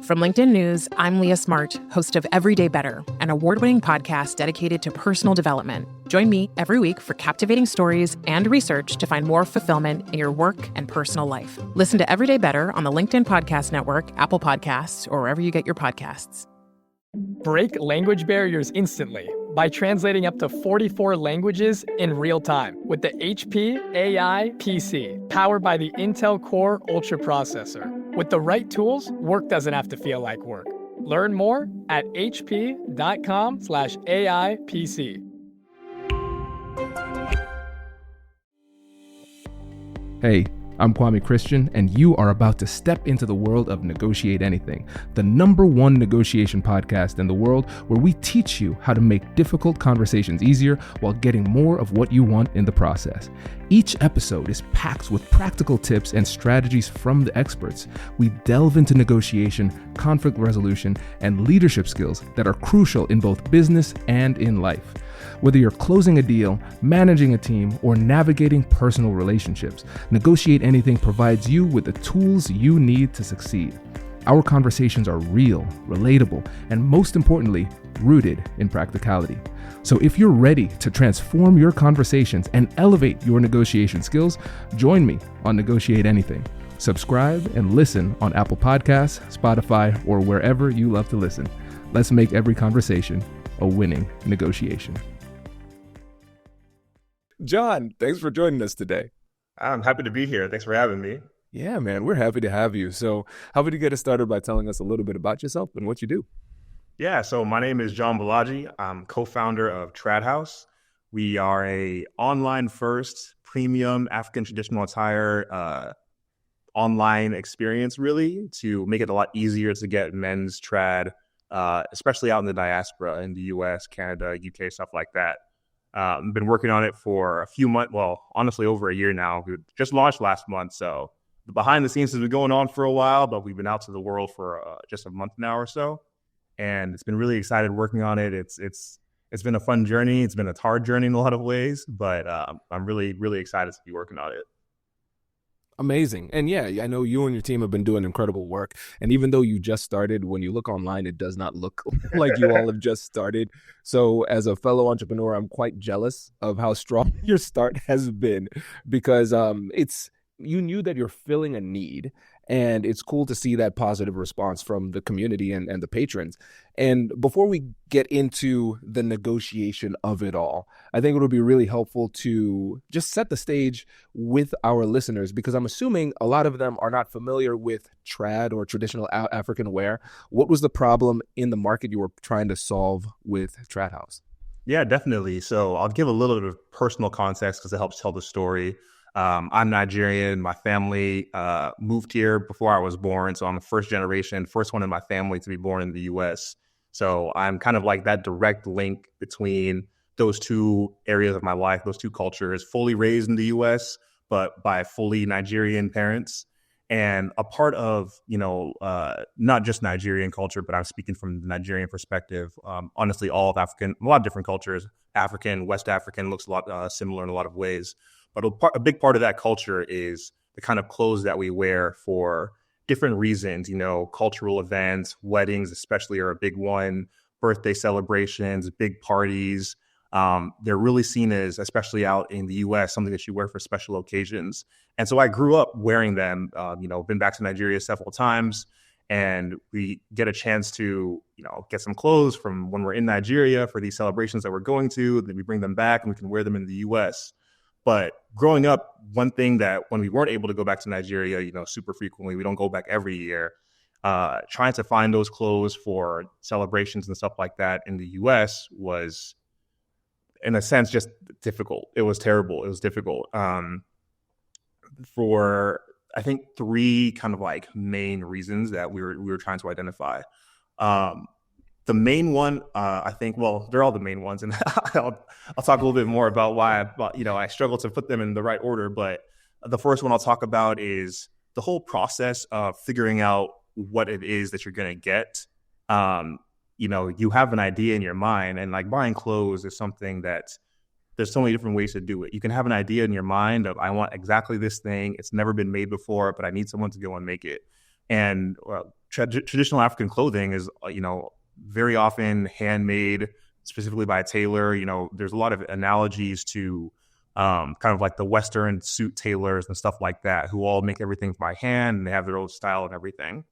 From LinkedIn News, I'm Leah Smart, host of Everyday Better, an award-winning podcast dedicated to personal development. Join me every week for captivating stories and research to find more fulfillment in your work and personal life. Listen to Everyday Better on the LinkedIn Podcast Network, Apple Podcasts, or wherever you get your podcasts. Break language barriers instantly by translating up to 44 languages in real time with the HP AI PC, powered by the Intel Core Ultra processor. With the right tools, work doesn't have to feel like work. Learn more at hp.com/AI PC. Hey, I'm Kwame Christian, and you are about to step into the world of Negotiate Anything, the #1 negotiation podcast in the world, where we teach you how to make difficult conversations easier while getting more of what you want in the process. Each episode is packed with practical tips and strategies from the experts. We delve into negotiation, conflict resolution, and leadership skills that are crucial in both business and in life. Whether you're closing a deal, managing a team, or navigating personal relationships, Negotiate Anything provides you with the tools you need to succeed. Our conversations are real, relatable, and most importantly, rooted in practicality. So if you're ready to transform your conversations and elevate your negotiation skills, join me on Negotiate Anything. Subscribe and listen on Apple Podcasts, Spotify, or wherever you love to listen. Let's make every conversation a winning negotiation. John, thanks for joining us today. I'm happy to be here. Thanks for having me. Yeah, man, we're happy to have you. So how about you get us started by telling us a little bit about yourself and what you do? Yeah, so my name is John Bolaji. I'm co-founder of Trad House. We are a online-first premium African traditional attire online experience, really, to make it a lot easier to get men's trad, especially out in the diaspora in the US, Canada, UK, stuff like that. I've been working on it for a few months, well, honestly, over a year now. We just launched last month, so the behind the scenes has been going on for a while, but we've been out to the world for just a month now or so, and it's been really excited working on it. It's been a fun journey. It's been a hard journey in a lot of ways, but I'm really, really excited to be working on it. Amazing. And yeah, I know you and your team have been doing incredible work. And even though you just started, when you look online, it does not look like you all have just started. So as a fellow entrepreneur, I'm quite jealous of how strong your start has been, because you knew that you're filling a need. And it's cool to see that positive response from the community and the patrons. And before we get into the negotiation of it all, I think it would be really helpful to just set the stage with our listeners, because I'm assuming a lot of them are not familiar with trad or traditional African wear. What was the problem in the market you were trying to solve with Trad House? Yeah, definitely. So I'll give a little bit of personal context because it helps tell the story. I'm Nigerian. My family moved here before I was born. So I'm the first one in my family to be born in the US. So I'm kind of like that direct link between those two areas of my life, those two cultures, fully raised in the US, but by fully Nigerian parents. And a part of, not just Nigerian culture, but I'm speaking from the Nigerian perspective. Honestly, all of African, a lot of different cultures, African, West African looks a lot similar in a lot of ways. But a big part of that culture is the kind of clothes that we wear for different reasons. Cultural events, weddings especially are a big one, birthday celebrations, big parties. They're really seen as, especially out in the US, something that you wear for special occasions. And so I grew up wearing them, been back to Nigeria several times, and we get a chance to, get some clothes from when we're in Nigeria for these celebrations that we're going to, then we bring them back and we can wear them in the US. But growing up, one thing that when we weren't able to go back to Nigeria, super frequently, we don't go back every year, trying to find those clothes for celebrations and stuff like that in the US was, in a sense, just difficult. It was terrible. It was difficult. For, I think, 3 kind of like main reasons that we were trying to identify. The main one, I think, well, they're all the main ones, and I'll talk a little bit more about why I struggle to put them in the right order. But the first one I'll talk about is the whole process of figuring out what it is that you're going to get. You have an idea in your mind, and like buying clothes is something that there's so many different ways to do it. You can have an idea in your mind of, I want exactly this thing. It's never been made before, but I need someone to go and make it. And traditional African clothing is, very often handmade specifically by a tailor. There's a lot of analogies to kind of like the Western suit tailors and stuff like that, who all make everything by hand and they have their own style and everything.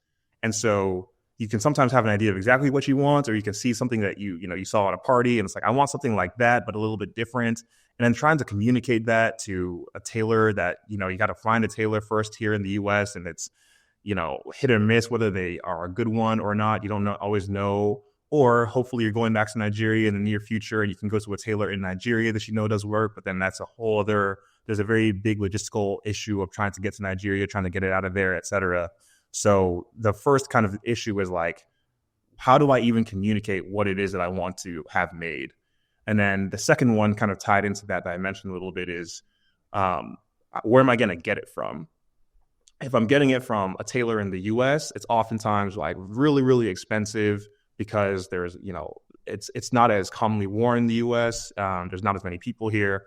And so you can sometimes have an idea of exactly what you want, or you can see something that you saw at a party and it's like, I want something like that, but a little bit different. And then trying to communicate that to a tailor that, you got to find a tailor first here in the US, and it's, hit or miss whether they are a good one or not. You don't always know. Or hopefully you're going back to Nigeria in the near future and you can go to a tailor in Nigeria that does work, but then that's a whole other, there's a very big logistical issue of trying to get to Nigeria, trying to get it out of there, et cetera. So the first kind of issue is like, how do I even communicate what it is that I want to have made? And then the second one kind of tied into that I mentioned a little bit is, where am I going to get it from? If I'm getting it from a tailor in the US, it's oftentimes like really, really expensive, because there's, it's not as commonly worn in the US. There's not as many people here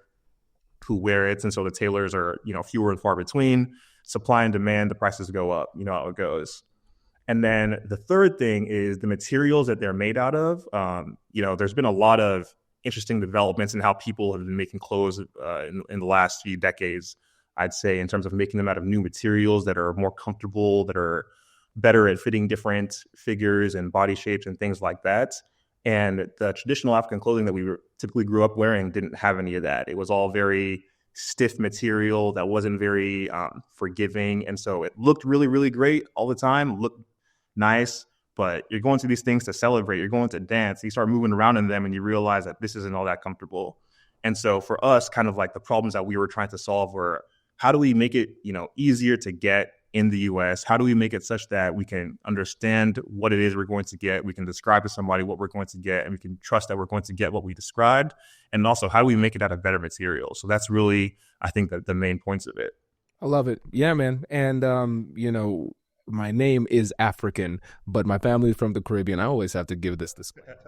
who wear it. And so the tailors are, fewer and far between. Supply and demand, the prices go up, how it goes. And then the third thing is the materials that they're made out of. There's been a lot of interesting developments in how people have been making clothes in the last few decades, I'd say, in terms of making them out of new materials that are more comfortable, that are better at fitting different figures and body shapes and things like that. And the traditional African clothing that we typically grew up wearing didn't have any of that. It was all very stiff material that wasn't very forgiving. And so it looked really, really great all the time, looked nice, but you're going to these things to celebrate, you're going to dance, you start moving around in them and you realize that this isn't all that comfortable. And so for us, kind of like the problems that we were trying to solve were, how do we make it, easier to get in the US? How do we make it such that we can understand what it is we're going to get? We can describe to somebody what we're going to get, and we can trust that we're going to get what we described. And also, how do we make it out of better material? So that's really, I think, the main points of it. I love it. Yeah, man. And, my name is African, but my family's from the Caribbean. I always have to give this disclaimer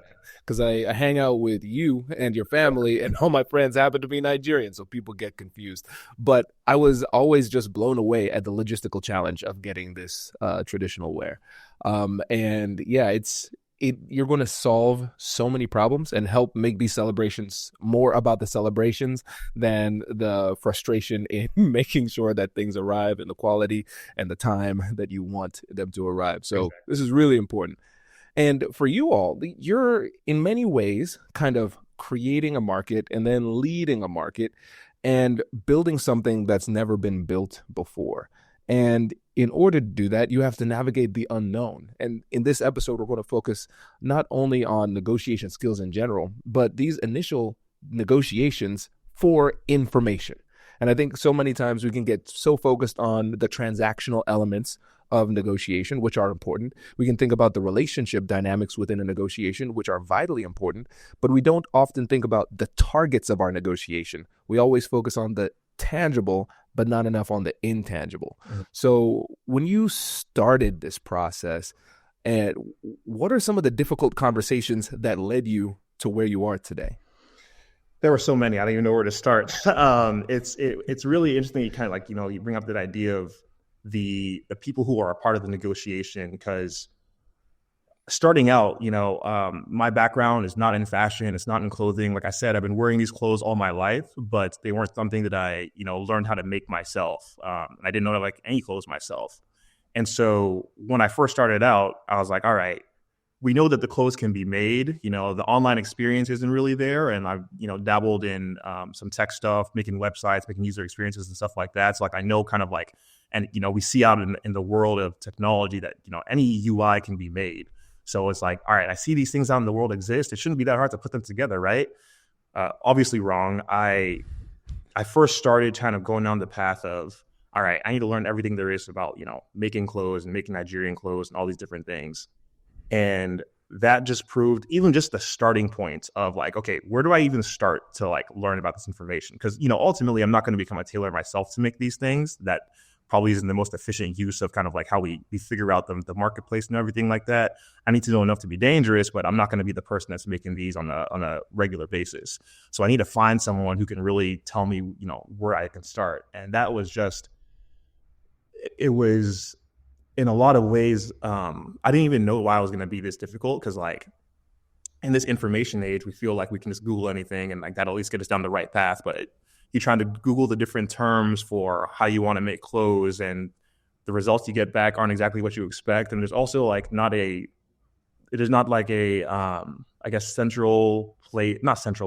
because I hang out with you and your family, and all my friends happen to be Nigerian, so people get confused. But I was always just blown away at the logistical challenge of getting this traditional wear. And yeah, you're going to solve so many problems and help make these celebrations more about the celebrations than the frustration in making sure that things arrive in the quality and the time that you want them to arrive. So exactly. This is really important. And for you all, you're in many ways kind of creating a market and then leading a market and building something that's never been built before. And in order to do that, you have to navigate the unknown. And in this episode, we're going to focus not only on negotiation skills in general, but these initial negotiations for information. And I think so many times we can get so focused on the transactional elements of negotiation, which are important. We can think about the relationship dynamics within a negotiation, which are vitally important, but we don't often think about the targets of our negotiation. We always focus on the tangible, but not enough on the intangible. Mm-hmm. So when you started this process, and what are some of the difficult conversations that led you to where you are today? There were so many. I don't even know where to start. It's really interesting. You kind of like, you bring up that idea of the people who are a part of the negotiation, because starting out, my background is not in fashion. It's not in clothing. Like I said, I've been wearing these clothes all my life, but they weren't something that I, learned how to make myself. I didn't know how to make any clothes myself. And so when I first started out, I was like, all right, we know that the clothes can be made. The online experience isn't really there. And I've, dabbled in some tech stuff, making websites, making user experiences and stuff like that. So like, I know kind of like, and, we see out in the world of technology that, any UI can be made. So it's like, all right, I see these things out in the world exist. It shouldn't be that hard to put them together, right? Obviously wrong. I first started kind of going down the path of, all right, I need to learn everything there is about, making clothes and making Nigerian clothes and all these different things. And that just proved even just the starting point of like, okay, where do I even start to like learn about this information? Because, ultimately I'm not going to become a tailor myself to make these things. That probably isn't the most efficient use of kind of like how we figure out the marketplace and everything like that. I need to know enough to be dangerous, but I'm not going to be the person that's making these on a regular basis. So I need to find someone who can really tell me, where I can start. And that was just, it was in a lot of ways, I didn't even know why it was going to be this difficult, because like in this information age, we feel like we can just Google anything and like that'll at least get us down the right path. But you're trying to Google the different terms for how you want to make clothes, and the results you get back aren't exactly what you expect. And there's also like it is not like a, I guess, not central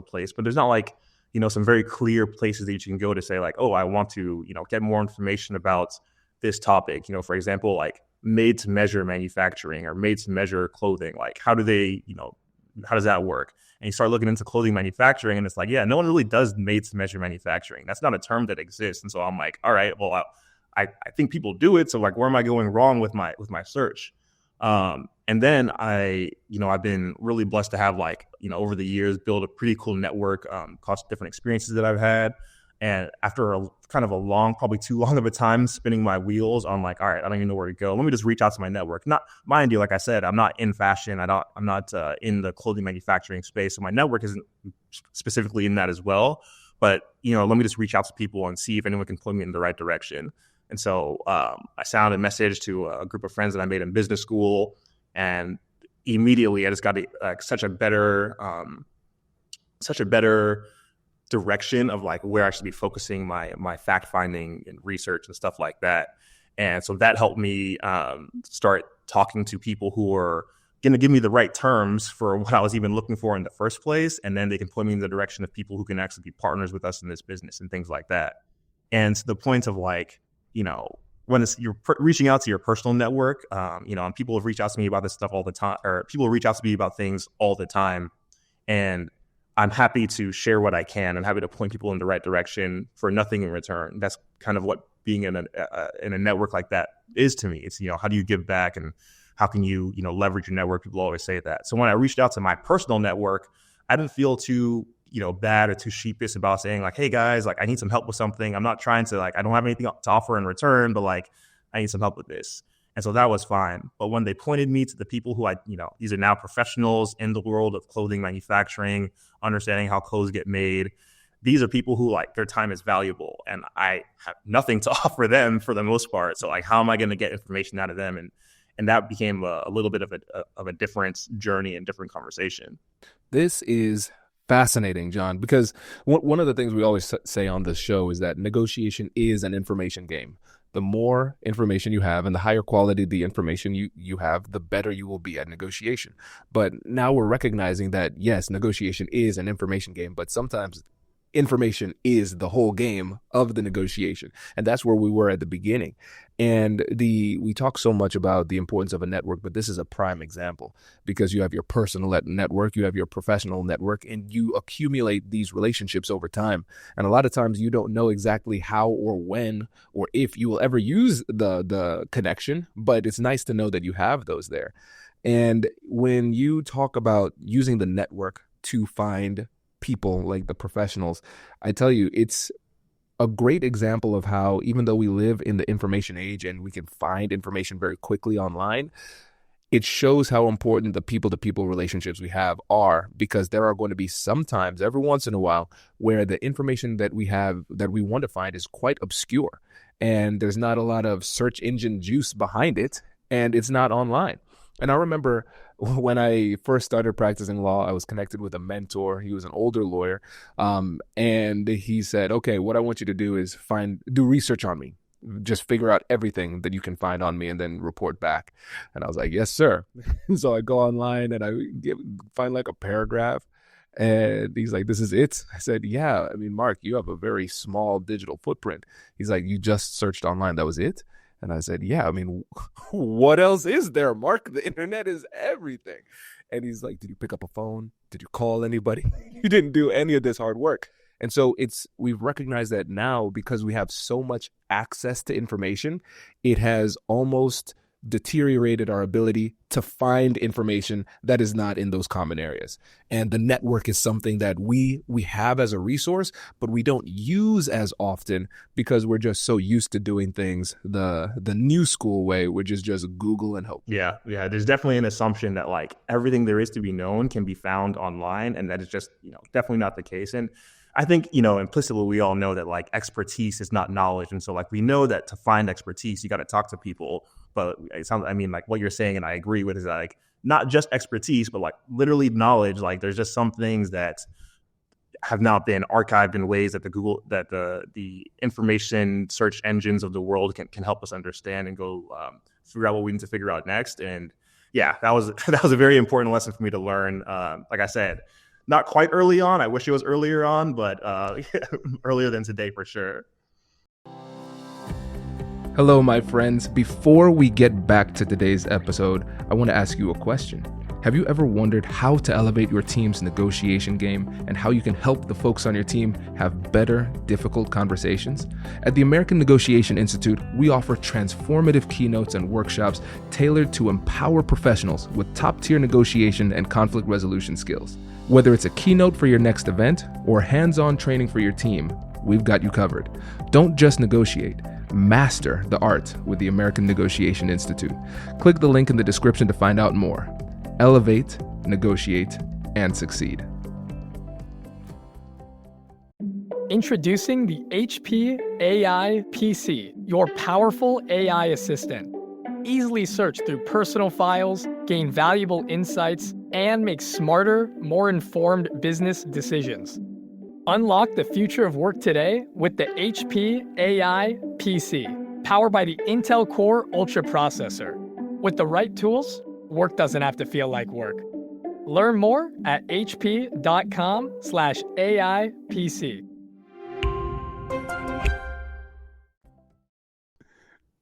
place, but there's not like, some very clear places that you can go to say like, oh, I want to, get more information about this topic. For example, like made to measure manufacturing or made to measure clothing. Like how does that work? And you start looking into clothing manufacturing, and it's like, yeah, no one really does made to measure manufacturing. That's not a term that exists. And so I'm like, all right, well, I think people do it. So like, where am I going wrong with my search? And then I've been really blessed to have like, over the years, build a pretty cool network, across different experiences that I've had. And after a kind of a long, probably too long of a time spinning my wheels on like, all right, I don't even know where to go. Let me just reach out to my network. Not, mind you, like I said, I'm not in fashion. I'm not in the clothing manufacturing space. So my network isn't specifically in that as well. But, let me just reach out to people and see if anyone can point me in the right direction. And so I sent a message to a group of friends that I made in business school, and immediately I just got such a better direction of like where I should be focusing my fact finding and research and stuff like that. And so that helped me start talking to people who are going to give me the right terms for what I was even looking for in the first place. And then they can point me in the direction of people who can actually be partners with us in this business and things like that. And to the point of like, when you're reaching out to your personal network, and people have reached out to me about this stuff all the time, or people reach out to me about things all the time. And I'm happy to share what I can. I'm happy to point people in the right direction for nothing in return. That's kind of what being in a network like that is to me. It's, how do you give back, and how can you, leverage your network? People always say that. So when I reached out to my personal network, I didn't feel too, bad or too sheepish about saying like, hey guys, like I need some help with something. I'm not trying to I don't have anything to offer in return, but like I need some help with this. And so that was fine. But when they pointed me to the people who these are now professionals in the world of clothing manufacturing, understanding how clothes get made, these are people who like their time is valuable, and I have nothing to offer them for the most part. So like, how am I going to get information out of them? And that became a little bit of a different journey and different conversation. This is fascinating, John, because one of the things we always say on this show is that negotiation is an information game. The more information you have and the higher quality the information you have, the better you will be at negotiation. But now we're recognizing that, yes, negotiation is an information game, but sometimes information is the whole game of the negotiation. And that's where we were at the beginning. And we talk so much about the importance of a network, but this is a prime example, because you have your personal network, you have your professional network, and you accumulate these relationships over time. And a lot of times you don't know exactly how or when or if you will ever use the connection, but it's nice to know that you have those there. And when you talk about using the network to find people like the professionals, I tell you, it's a great example of how, even though we live in the information age and we can find information very quickly online, it shows how important the people-to-people relationships we have are, because there are going to be sometimes, every once in a while, where the information that we have that we want to find is quite obscure, and there's not a lot of search engine juice behind it, and it's not online. And I remember when I first started practicing law, I was connected with a mentor. He was an older lawyer. And he said, okay, what I want you to do is do research on me. Just figure out everything that you can find on me and then report back. And I was like, yes, sir. So I go online and I find like a paragraph. And he's like, this is it? I said, yeah. I mean, Mark, you have a very small digital footprint. He's like, you just searched online. That was it? And I said, yeah, I mean, what else is there, Mark? The internet is everything. And he's like, did you pick up a phone? Did you call anybody? You didn't do any of this hard work. And so we've recognized that now, because we have so much access to information, it has almost deteriorated our ability to find information that is not in those common areas. And the network is something that we have as a resource, but we don't use as often because we're just so used to doing things the new school way, which is just Google and hope. Yeah. There's definitely an assumption that like everything there is to be known can be found online, and that is just, definitely not the case. And I think, implicitly we all know that like expertise is not knowledge. And so like we know that to find expertise, you got to talk to people. but it sounds, I mean, like what you're saying, and I agree with, is like not just expertise, but like literally knowledge. Like there's just some things that have now been archived in ways that the information search engines of the world can help us understand and go figure out what we need to figure out next. And yeah, that was a very important lesson for me to learn. Like I said, not quite early on. I wish it was earlier on, but earlier than today for sure. Hello, my friends. Before we get back to today's episode, I want to ask you a question. Have you ever wondered how to elevate your team's negotiation game and how you can help the folks on your team have better, difficult conversations? At the American Negotiation Institute, we offer transformative keynotes and workshops tailored to empower professionals with top-tier negotiation and conflict resolution skills. Whether it's a keynote for your next event or hands-on training for your team, we've got you covered. Don't just negotiate. Master the art with the American Negotiation Institute. Click the link in the description to find out more. Elevate, negotiate, and succeed. Introducing the HP AI PC, your powerful AI assistant. Easily search through personal files, gain valuable insights, and make smarter, more informed business decisions. Unlock the future of work today with the HP AI PC, powered by the Intel Core Ultra processor. With the right tools, work doesn't have to feel like work. Learn more at hp.com/AIPC.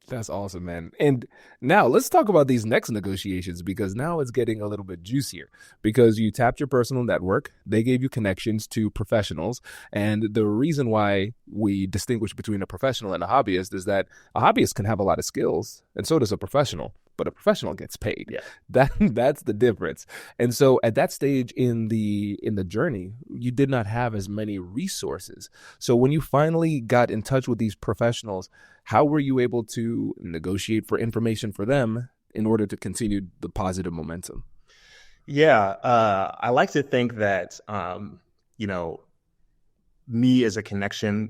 That's awesome, man. And now let's talk about these next negotiations, because now it's getting a little bit juicier, because you tapped your personal network. They gave you connections to professionals. And the reason why we distinguish between a professional and a hobbyist is that a hobbyist can have a lot of skills, and so does a professional. But a professional gets paid. Yeah. That's the difference. And so at that stage in the journey, you did not have as many resources. So when you finally got in touch with these professionals, how were you able to negotiate for information for them in order to continue the positive momentum? Yeah, I like to think that me as a connection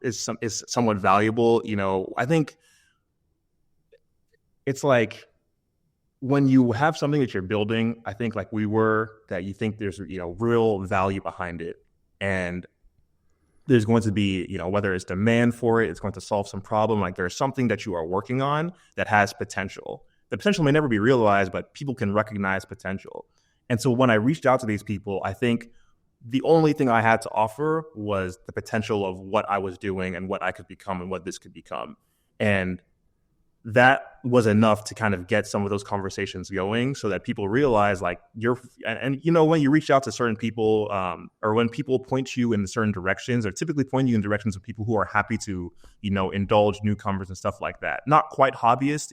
is somewhat valuable. I think it's like when you have something that you're building, I think like we were, that you think there's, real value behind it. And there's going to be, whether it's demand for it, it's going to solve some problem. Like there's something that you are working on that has potential. The potential may never be realized, but people can recognize potential. And so when I reached out to these people, I think the only thing I had to offer was the potential of what I was doing and what I could become and what this could become. And that was enough to kind of get some of those conversations going, so that people realize like when you reach out to certain people or when people point you in certain directions, they're typically pointing you in directions of people who are happy to, indulge newcomers and stuff like that. Not quite hobbyists,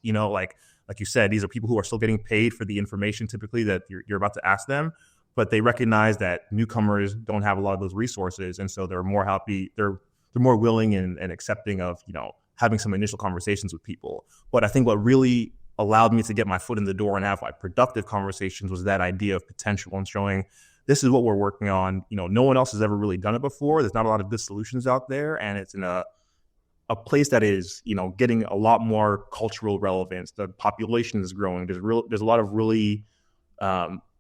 like you said, these are people who are still getting paid for the information typically that you're about to ask them, but they recognize that newcomers don't have a lot of those resources. And so they're more happy, they're more willing and accepting of, having some initial conversations with people. But I think what really allowed me to get my foot in the door and have like productive conversations was that idea of potential and showing this is what we're working on. No one else has ever really done it before. There's not a lot of good solutions out there, and it's in a place that is, getting a lot more cultural relevance. The population is growing. There's a lot of really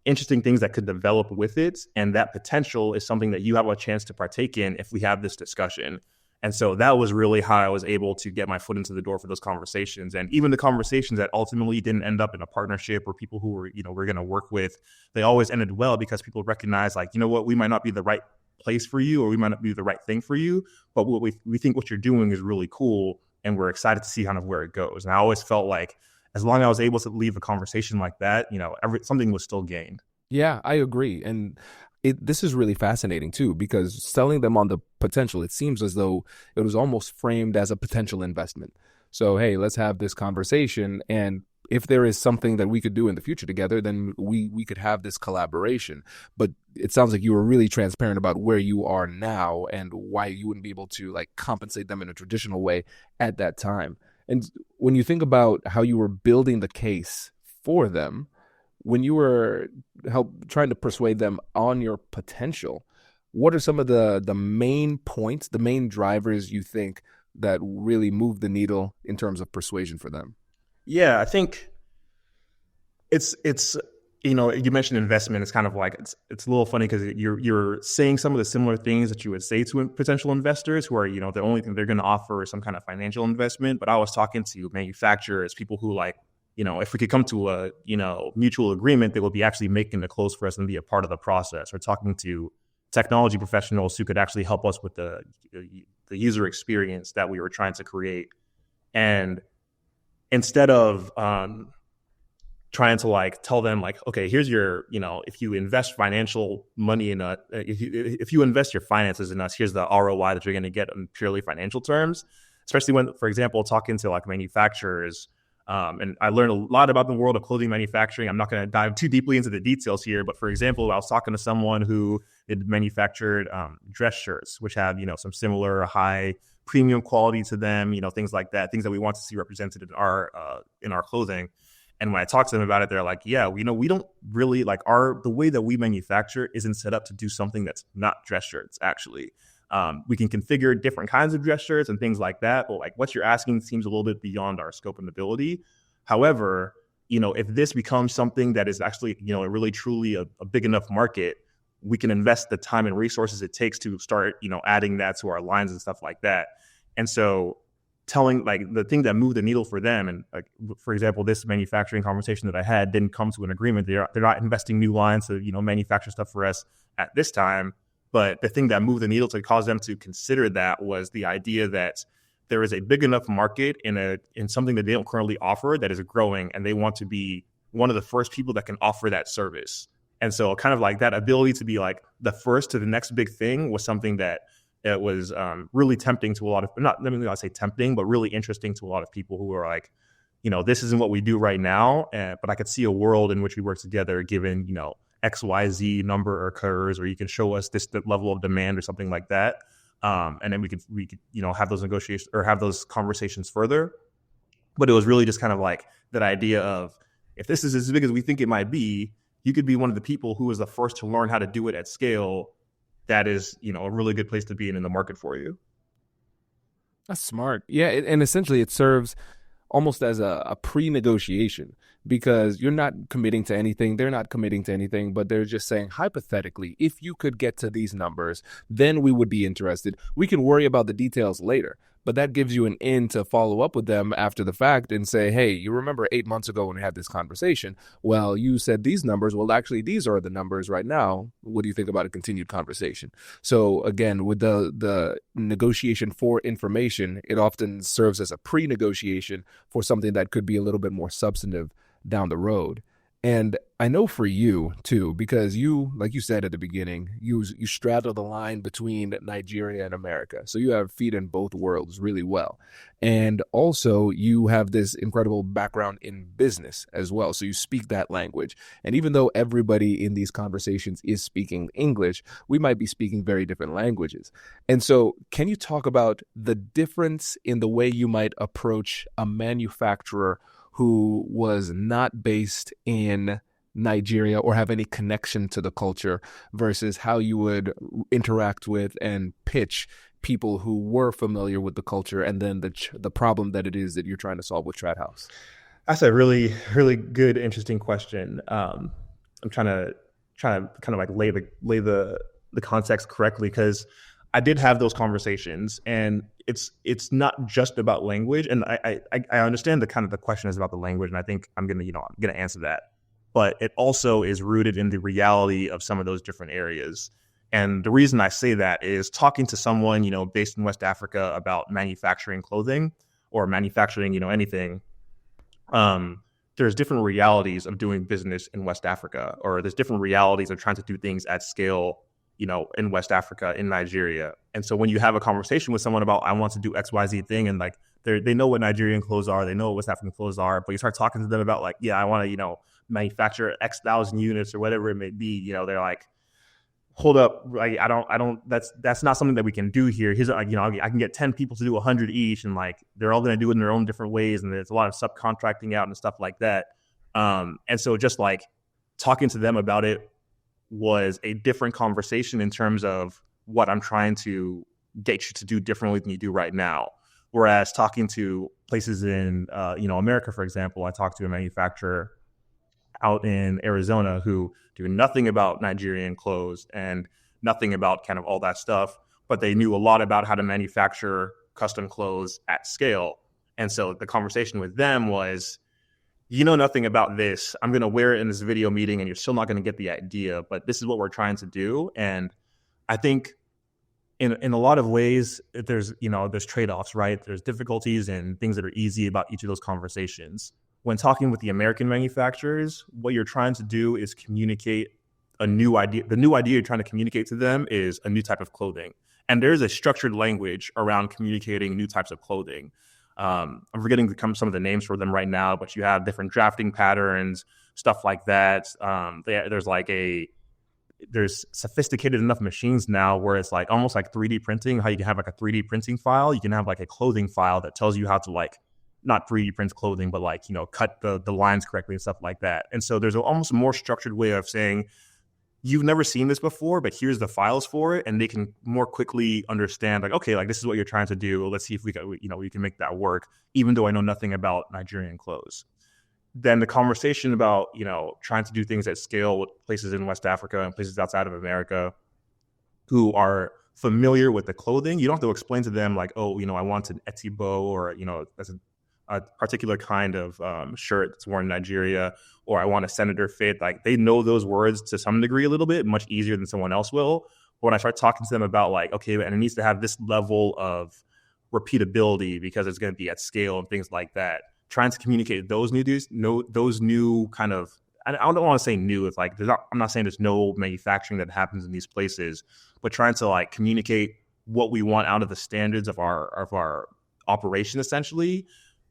interesting things that could develop with it, and that potential is something that you have a chance to partake in if we have this discussion. And so that was really how I was able to get my foot into the door for those conversations. And even the conversations that ultimately didn't end up in a partnership or people who were, we're going to work with, they always ended well because people recognize like, what, we might not be the right place for you, or we might not be the right thing for you, but what we think what you're doing is really cool, and we're excited to see kind of where it goes. And I always felt like as long as I was able to leave a conversation like that, something was still gained. Yeah, I agree. And this is really fascinating too, because selling them on the potential, it seems as though it was almost framed as a potential investment. So, hey, let's have this conversation, and if there is something that we could do in the future together, then we could have this collaboration. But it sounds like you were really transparent about where you are now and why you wouldn't be able to like compensate them in a traditional way at that time. And when you think about how you were building the case for them, when you were trying to persuade them on your potential, what are some of the main points, the main drivers you think that really move the needle in terms of persuasion for them? Yeah, I think it's you mentioned investment. It's kind of like it's a little funny because you're saying some of the similar things that you would say to potential investors who are the only thing they're going to offer is some kind of financial investment. But I was talking to manufacturers, people who if we could come to a mutual agreement, they will be actually making the clothes for us and be a part of the process. Or talking to technology professionals who could actually help us with the user experience that we were trying to create. And instead of trying to tell them okay, here's your, if you invest financial money in if you invest your finances in us, here's the ROI that you're going to get in purely financial terms, especially when, for example, talking to manufacturers. And I learned a lot about the world of clothing manufacturing. I'm not going to dive too deeply into the details here, but for example, I was talking to someone who had manufactured dress shirts, which have, some similar high premium quality to them, things like that, things that we want to see represented in our clothing. And when I talk to them about it, they're like, yeah, we don't really the way that we manufacture isn't set up to do something that's not dress shirts, actually. We can configure different kinds of dress shirts and things like that. But what you're asking seems a little bit beyond our scope and ability. However, if this becomes something that is actually, really truly a big enough market, we can invest the time and resources it takes to start, adding that to our lines and stuff like that. And so telling the thing that moved the needle for them, and for example, this manufacturing conversation that I had didn't come to an agreement. They're not investing new lines to manufacture stuff for us at this time. But the thing that moved the needle to cause them to consider that was the idea that there is a big enough market in something that they don't currently offer that is growing, and they want to be one of the first people that can offer that service. And so kind of that ability to be the first to the next big thing was something that it was really tempting to a lot of, let me not say tempting, but really interesting to a lot of people who were this isn't what we do right now, but I could see a world in which we work together given, XYZ number occurs, or you can show us this level of demand or something like that. And then we could have those negotiations or have those conversations further. But it was really just kind of that idea of, if this is as big as we think it might be, you could be one of the people who is the first to learn how to do it at scale. That is, a really good place to be in the market for you. That's smart. Yeah, and essentially it serves almost as a pre-negotiation, because you're not committing to anything. They're not committing to anything, but they're just saying, hypothetically, if you could get to these numbers, then we would be interested. We can worry about the details later, but that gives you an in to follow up with them after the fact and say, hey, you remember 8 months ago when we had this conversation? Well, you said these numbers. Well, actually, these are the numbers right now. What do you think about a continued conversation? So again, with the negotiation for information, it often serves as a pre-negotiation for something that could be a little bit more substantive down the road. And I know for you too, because you, like you said at the beginning, you straddle the line between Nigeria and America. So you have feet in both worlds really well. And also you have this incredible background in business as well. So you speak that language. And even though everybody in these conversations is speaking English, we might be speaking very different languages. And so can you talk about the difference in the way you might approach a manufacturer who was not based in Nigeria or have any connection to the culture versus how you would interact with and pitch people who were familiar with the culture, and then the problem that it is that you're trying to solve with Trad House? That's a really, really good, interesting question. I'm trying to kind of lay the context correctly, because I did have those conversations, and it's not just about language. And I understand the question is about the language, and I think I'm gonna answer that. But it also is rooted in the reality of some of those different areas. And the reason I say that is talking to someone, based in West Africa about manufacturing clothing or manufacturing, anything. There's different realities of doing business in West Africa, or there's different realities of trying to do things at scale, in West Africa, in Nigeria. And so when you have a conversation with someone about, I want to do XYZ thing, and they know what Nigerian clothes are, they know what West African clothes are, but you start talking to them about I want to, manufacture X thousand units or whatever it may be, they're like, hold up, I don't, that's not something that we can do here. Here's, I can get 10 people to do 100 each, and they're all going to do it in their own different ways. And there's a lot of subcontracting out and stuff like that. And so just talking to them about it was a different conversation in terms of what I'm trying to get you to do differently than you do right now. Whereas talking to places in, America, for example. I talked to a manufacturer out in Arizona who do nothing about Nigerian clothes and nothing about kind of all that stuff, but they knew a lot about how to manufacture custom clothes at scale. And so the conversation with them was, you know nothing about this. I'm going to wear it in this video meeting and you're still not going to get the idea, but this is what we're trying to do. And I think in a lot of ways, there's trade-offs, right? There's difficulties and things that are easy about each of those conversations. When talking with the American manufacturers, what you're trying to do is communicate a new idea. The new idea you're trying to communicate to them is a new type of clothing. And there's a structured language around communicating new types of clothing. I'm forgetting some of the names for them right now, but you have different drafting patterns, stuff like that. There's sophisticated enough machines now where it's like almost like 3D printing, how you can have like a 3D printing file. You can have like a clothing file that tells you how to like, not 3D print clothing, but like, cut the lines correctly and stuff like that. And so there's almost a more structured way of saying, you've never seen this before, but here's the files for it. And they can more quickly understand like, okay, like this is what you're trying to do. Let's see if we can make that work, even though I know nothing about Nigerian clothes. Then the conversation about, trying to do things at scale with places in West Africa and places outside of America who are familiar with the clothing. You don't have to explain to them like, oh, I want an Etsy bow or, that's a particular kind of shirt that's worn in Nigeria, or I want a senator fit. Like they know those words to some degree a little bit, much easier than someone else will. But when I start talking to them about like, okay, and it needs to have this level of repeatability because it's going to be at scale and things like that, trying to communicate those new kind of, I don't want to say new. It's like I'm not saying there's no manufacturing that happens in these places, but trying to like communicate what we want out of the standards of our operation essentially.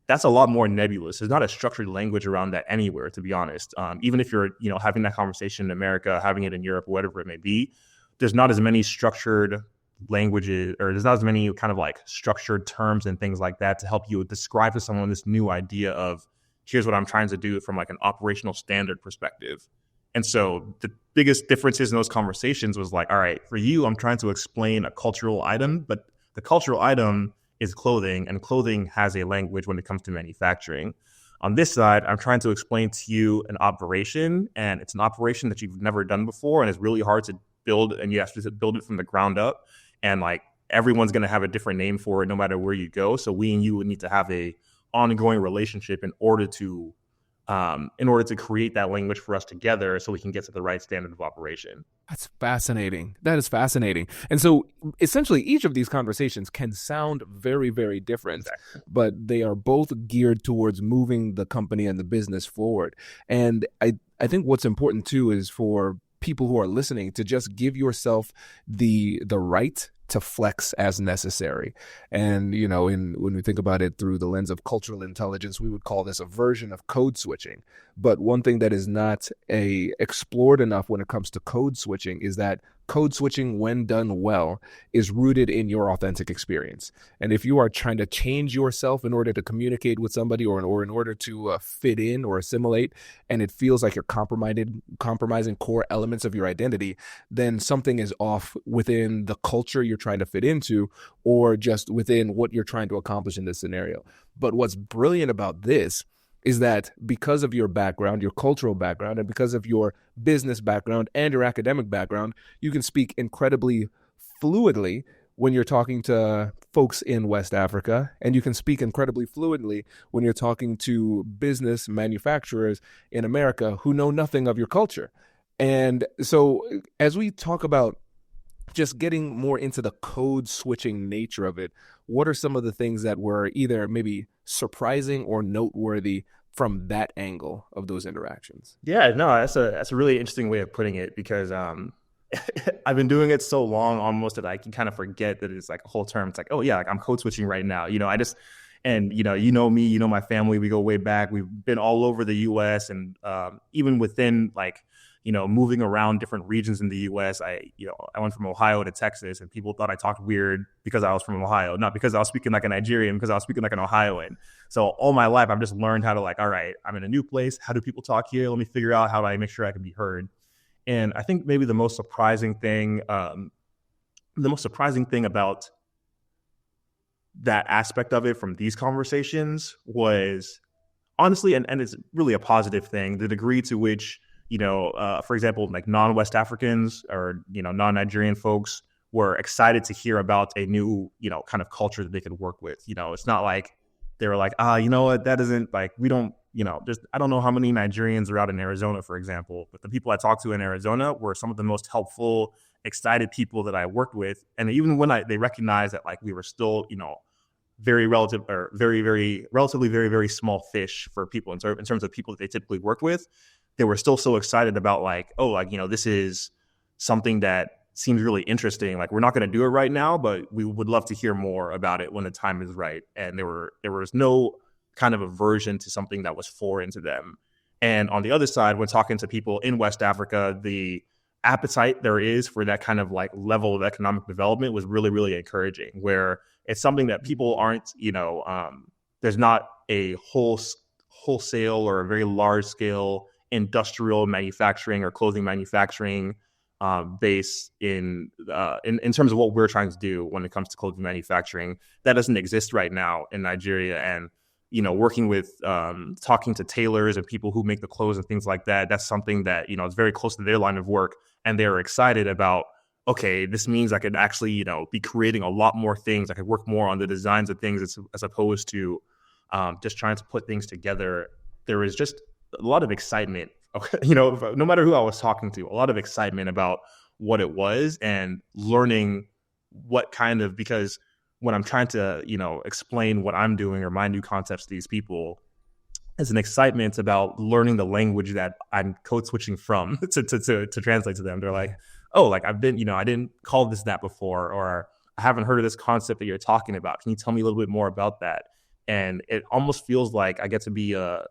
That's a lot more nebulous. There's not a structured language around that anywhere, to be honest. Even if you're having that conversation in America, having it in Europe, whatever it may be, there's not as many structured languages, or there's not as many kind of like structured terms and things like that to help you describe to someone this new idea of here's what I'm trying to do from like an operational standard perspective. And so the biggest differences in those conversations was like, all right, for you, I'm trying to explain a cultural item, but the cultural item is clothing, and clothing has a language when it comes to manufacturing. On this side, I'm trying to explain to you an operation, and it's an operation that you've never done before, and it's really hard to build, and you have to build it from the ground up. And like everyone's going to have a different name for it no matter where you go. So we and you would need to have a ongoing relationship in order to create that language for us together so we can get to the right standard of operation. That's fascinating. That is fascinating. And so essentially each of these conversations can sound very, very different, exactly, but they are both geared towards moving the company and the business forward. And I think what's important too is for people who are listening to just give yourself the right to flex as necessary. And, when we think about it through the lens of cultural intelligence, we would call this a version of code switching. But one thing that is not explored enough when it comes to code switching is that code switching, when done well, is rooted in your authentic experience. And if you are trying to change yourself in order to communicate with somebody or in order to fit in or assimilate, and it feels like you're compromising core elements of your identity, then something is off within the culture you're trying to fit into or just within what you're trying to accomplish in this scenario. But what's brilliant about this is that because of your background, your cultural background, and because of your business background and your academic background, you can speak incredibly fluidly when you're talking to folks in West Africa, and you can speak incredibly fluidly when you're talking to business manufacturers in America who know nothing of your culture. And so as we talk about just getting more into the code switching nature of it, what are some of the things that were either maybe surprising or noteworthy from that angle of those interactions? Yeah, no, that's a really interesting way of putting it, because I've been doing it so long almost that I can kind of forget that it's like a whole term. It's like, oh yeah, like I'm code switching right now. Me, me, my family, we go way back. We've been all over the US, and even within like, moving around different regions in the US, I went from Ohio to Texas, and people thought I talked weird because I was from Ohio, not because I was speaking like a Nigerian, because I was speaking like an Ohioan. So all my life, I've just learned how to like, all right, I'm in a new place. How do people talk here? Let me figure out how do I make sure I can be heard. And I think maybe the most surprising thing about that aspect of it from these conversations was honestly, and it's really a positive thing, the degree to which, for example, like non-West Africans or, non-Nigerian folks were excited to hear about a new, kind of culture that they could work with. It's not like they were like, you know what, that isn't like, we don't, I don't know how many Nigerians are out in Arizona, for example, but the people I talked to in Arizona were some of the most helpful, excited people that I worked with. And even when they recognized that like we were still, very relatively very, very small fish for people in terms of people that they typically work with, they were still so excited about like, this is something that seems really interesting. Like, we're not going to do it right now, but we would love to hear more about it when the time is right. And there was no kind of aversion to something that was foreign to them. And on the other side, when talking to people in West Africa, the appetite there is for that kind of like level of economic development was really, really encouraging, where it's something that people aren't, there's not a wholesale or a very large scale industrial manufacturing or clothing manufacturing base in terms of what we're trying to do when it comes to clothing manufacturing. That doesn't exist right now in Nigeria. And, working with talking to tailors and people who make the clothes and things like that, that's something that, is very close to their line of work. And they're excited about, okay, this means I could actually, be creating a lot more things. I could work more on the designs of things as opposed to just trying to put things together. There is just a lot of excitement, no matter who I was talking to, a lot of excitement about what it was and learning what kind of, because when I'm trying to, explain what I'm doing or my new concepts to these people, there's an excitement about learning the language that I'm code switching from to translate to them. They're like, oh, like I didn't call this that before, or I haven't heard of this concept that you're talking about. Can you tell me a little bit more about that? And it almost feels like I get to be a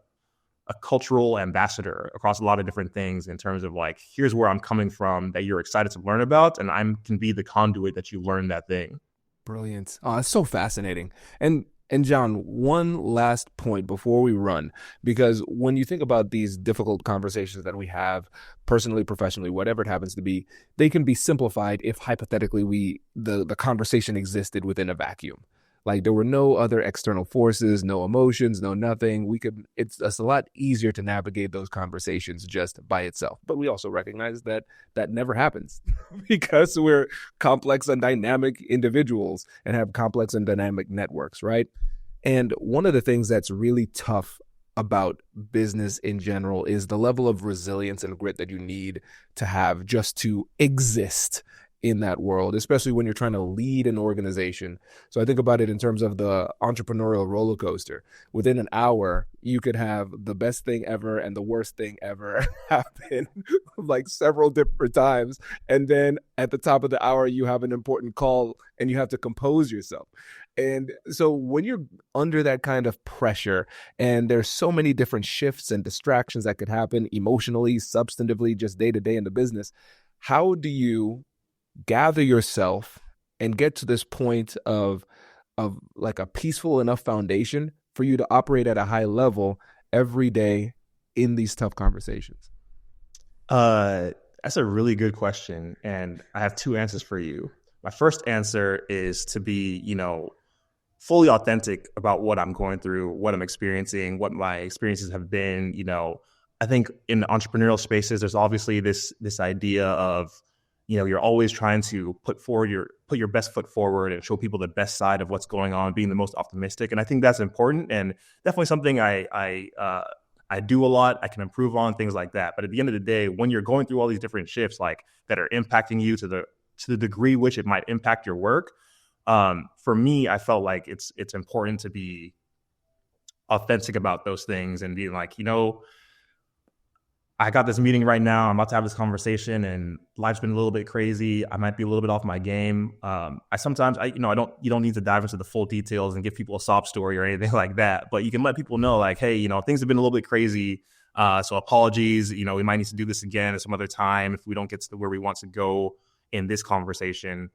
cultural ambassador across a lot of different things in terms of like, here's where I'm coming from that you're excited to learn about, and I can be the conduit that you learn that thing. Brilliant. Oh, it's so fascinating. And John, one last point before we run, because when you think about these difficult conversations that we have personally, professionally, whatever it happens to be, they can be simplified if hypothetically the conversation existed within a vacuum. Like there were no other external forces, no emotions, no nothing. It's a lot easier to navigate those conversations just by itself. But we also recognize that never happens because we're complex and dynamic individuals and have complex and dynamic networks, right? And one of the things that's really tough about business in general is the level of resilience and grit that you need to have just to exist in that world, especially when you're trying to lead an organization. So I think about it in terms of the entrepreneurial roller coaster. Within an hour, you could have the best thing ever and the worst thing ever happen like several different times. And then at the top of the hour, you have an important call and you have to compose yourself. And so when you're under that kind of pressure and there's so many different shifts and distractions that could happen emotionally, substantively, just day to day in the business, how do you gather yourself and get to this point of like a peaceful enough foundation for you to operate at a high level every day in these tough conversations? That's a really good question. And I have two answers for you. My first answer is to be, fully authentic about what I'm going through, what I'm experiencing, what my experiences have been. I think in entrepreneurial spaces, there's obviously this idea of, you're always trying to put your best foot forward and show people the best side of what's going on, being the most optimistic. And I think that's important and definitely something I do a lot. I can improve on things like that. But at the end of the day, when you're going through all these different shifts, like that are impacting you to the degree which it might impact your work, for me, I felt like it's important to be authentic about those things and being like, I got this meeting right now. I'm about to have this conversation and life's been a little bit crazy. I might be a little bit off my game. You don't need to dive into the full details and give people a sob story or anything like that, but you can let people know like, hey, things have been a little bit crazy. So apologies, we might need to do this again at some other time if we don't get to where we want to go in this conversation.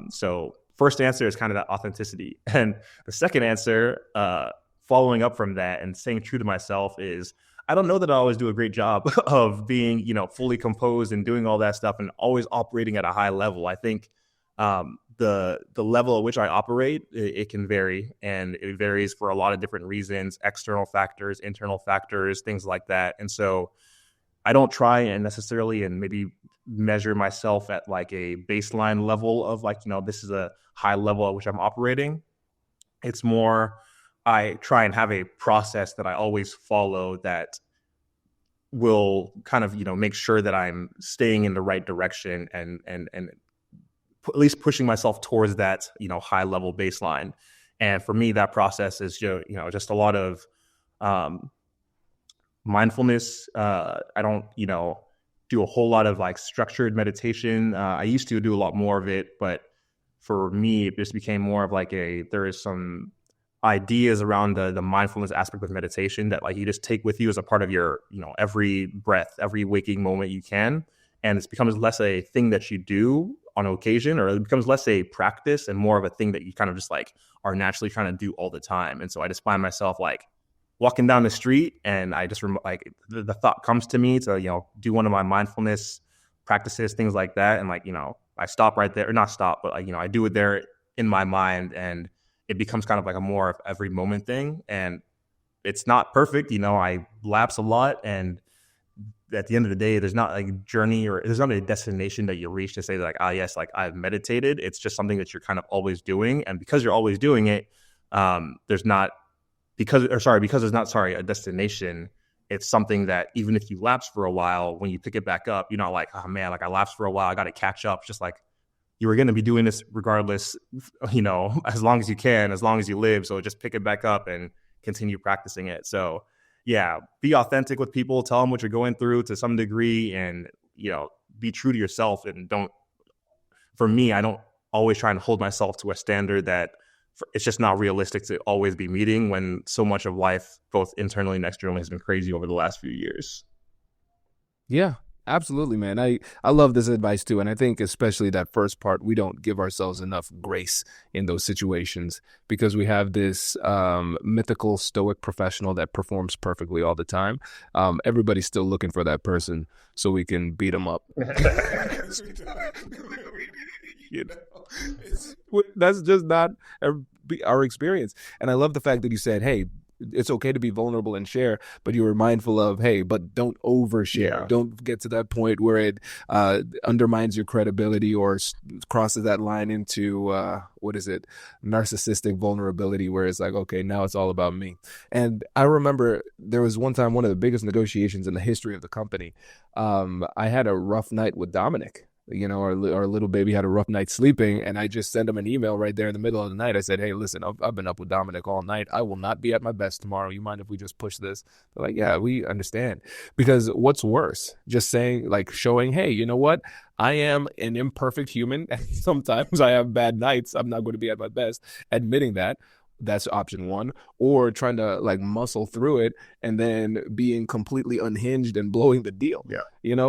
So first answer is kind of that authenticity. And the second answer, following up from that and staying true to myself is, I don't know that I always do a great job of being, fully composed and doing all that stuff and always operating at a high level. I think the level at which I operate, it can vary, and it varies for a lot of different reasons, external factors, internal factors, things like that. And so I don't try and necessarily and maybe measure myself at like a baseline level of like, this is a high level at which I'm operating. It's more, I try and have a process that I always follow that will kind of, make sure that I'm staying in the right direction and at least pushing myself towards that, high level baseline. And for me, that process is, just a lot of mindfulness. I don't, do a whole lot of like structured meditation. I used to do a lot more of it, but for me, it just became more of like there is some ideas around the mindfulness aspect of meditation that like you just take with you as a part of your, every breath, every waking moment you can. And it becomes less a thing that you do on occasion, or it becomes less a practice and more of a thing that you kind of just like are naturally trying to do all the time. And so I just find myself like walking down the street and I just like the thought comes to me to, do one of my mindfulness practices, things like that. And like, I stop right there, or not stop, but like, I do it there in my mind, and it becomes kind of like a more of every moment thing. And it's not perfect. I lapse a lot. And at the end of the day, there's not like a journey or there's not a destination that you reach to say like, yes, like I've meditated. It's just something that you're kind of always doing. And because you're always doing it, because there's not a destination. It's something that even if you lapse for a while, when you pick it back up, you're not like, oh man, like I lapsed for a while, I got to catch up. Just like you were going to be doing this regardless, as long as you can, as long as you live. So just pick it back up and continue practicing it. So yeah, be authentic with people, tell them what you're going through to some degree, and, be true to yourself. And for me, I don't always try and hold myself to a standard that it's just not realistic to always be meeting, when so much of life, both internally and externally, has been crazy over the last few years. Yeah, absolutely, man. I love this advice too. And I think especially that first part, we don't give ourselves enough grace in those situations because we have this mythical stoic professional that performs perfectly all the time. Everybody's still looking for that person so we can beat them up. That's just not our experience. And I love the fact that you said, hey, it's okay to be vulnerable and share, but you were mindful of, hey, but don't overshare. Yeah. Don't get to that point where it undermines your credibility or crosses that line into, narcissistic vulnerability, where it's like, okay, now it's all about me. And I remember there was one time, one of the biggest negotiations in the history of the company. I had a rough night with Dominic. Our little baby had a rough night sleeping, and I just sent him an email right there in the middle of the night. I said, hey, listen, I've been up with Dominic all night. I will not be at my best tomorrow. You mind if we just push this? They're like, yeah, we understand. Because what's worse? Just saying, like showing, hey, you know what? I am an imperfect human. And sometimes I have bad nights. I'm not going to be at my best. Admitting that. That's option one. Or trying to like muscle through it and then being completely unhinged and blowing the deal. Yeah.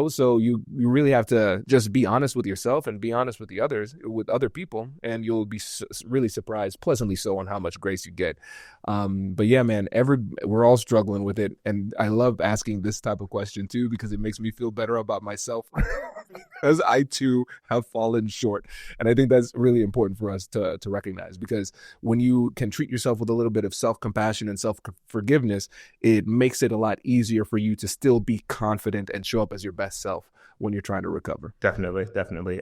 So you really have to just be honest with yourself and be honest with with other people, and you'll be really surprised, pleasantly so, on how much grace you get. But yeah, man, we're all struggling with it. And I love asking this type of question too, because it makes me feel better about myself because I too have fallen short. And I think that's really important for us to recognize, because when you can treat yourself with a little bit of self-compassion and self-forgiveness, it makes it a lot easier for you to still be confident and show up as your best self when you're trying to recover. Definitely.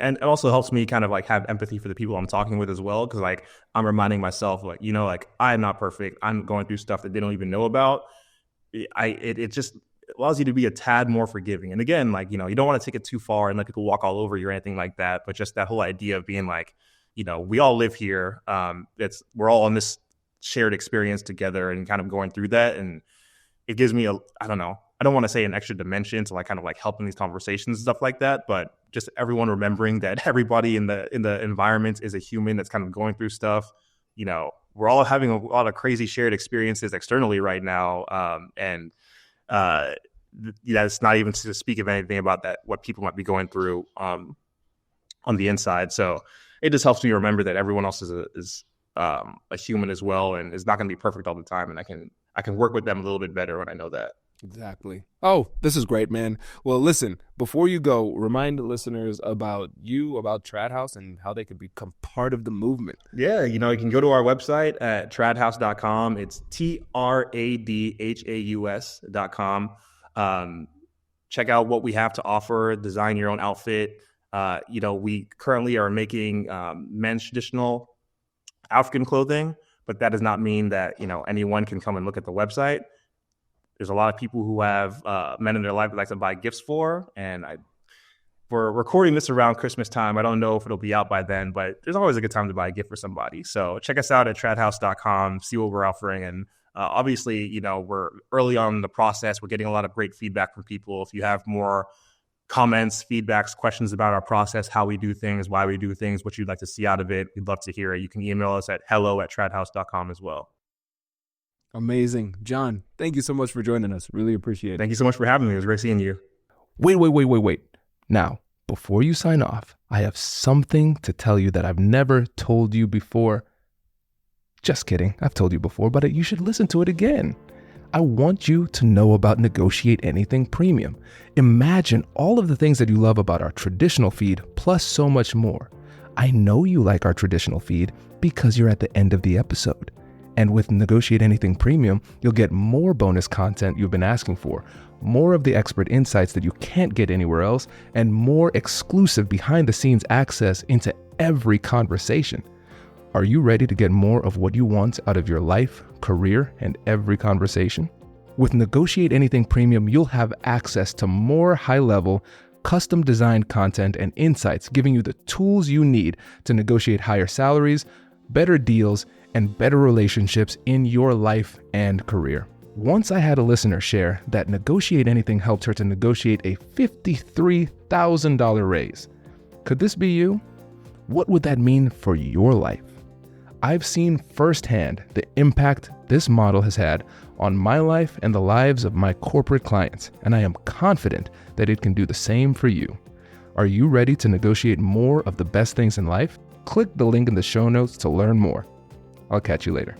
And it also helps me kind of like have empathy for the people I'm talking with as well. Cause like I'm reminding myself like, like I'm not perfect. I'm going through stuff that they don't even know about. It just allows you to be a tad more forgiving. And again, like, you don't want to take it too far and let people walk all over you or anything like that. But just that whole idea of being like, we all live here. We're all on this shared experience together and kind of going through that. And it gives me I don't want to say an extra dimension to like kind of like helping these conversations and stuff like that, but just everyone remembering that everybody in the environment is a human that's kind of going through stuff. We're all having a lot of crazy shared experiences externally right now. It's not even to speak of anything about that, what people might be going through on the inside. So it just helps me remember that everyone else is a human as well, and is not going to be perfect all the time. And I can work with them a little bit better when I know that. Exactly. Oh, this is great, man. Well, listen, before you go, remind the listeners about you, about Trad House, and how they can become part of the movement. Yeah, you can go to our website at tradhouse.com. It's TRADHAUS.com. Check out what we have to offer, design your own outfit. We currently are making men's traditional African clothing, but that does not mean that, anyone can come and look at the website. There's a lot of people who have men in their life that like to buy gifts for, and we're recording this around Christmas time. I don't know if it'll be out by then, but there's always a good time to buy a gift for somebody. So check us out at tradhouse.com, see what we're offering. And obviously, we're early on in the process. We're getting a lot of great feedback from people. If you have more comments, feedbacks, questions about our process, how we do things, why we do things, what you'd like to see out of it, we'd love to hear it. You can email us at hello@tradhouse.com as well. Amazing. John, thank you so much for joining us. Really appreciate it. Thank you so much for having me. It was great seeing you. Wait. Now, before you sign off, I have something to tell you that I've never told you before. Just kidding. I've told you before, but you should listen to it again. I want you to know about Negotiate Anything Premium. Imagine all of the things that you love about our traditional feed, plus so much more. I know you like our traditional feed because you're at the end of the episode. And with Negotiate Anything Premium, you'll get more bonus content you've been asking for, more of the expert insights that you can't get anywhere else, and more exclusive behind-the-scenes access into every conversation. Are you ready to get more of what you want out of your life, career, and every conversation? With Negotiate Anything Premium, you'll have access to more high-level, custom-designed content and insights, giving you the tools you need to negotiate higher salaries, better deals, and better relationships in your life and career. Once I had a listener share that Negotiate Anything helped her to negotiate a $53,000 raise. Could this be you? What would that mean for your life? I've seen firsthand the impact this model has had on my life and the lives of my corporate clients, and I am confident that it can do the same for you. Are you ready to negotiate more of the best things in life? Click the link in the show notes to learn more. I'll catch you later.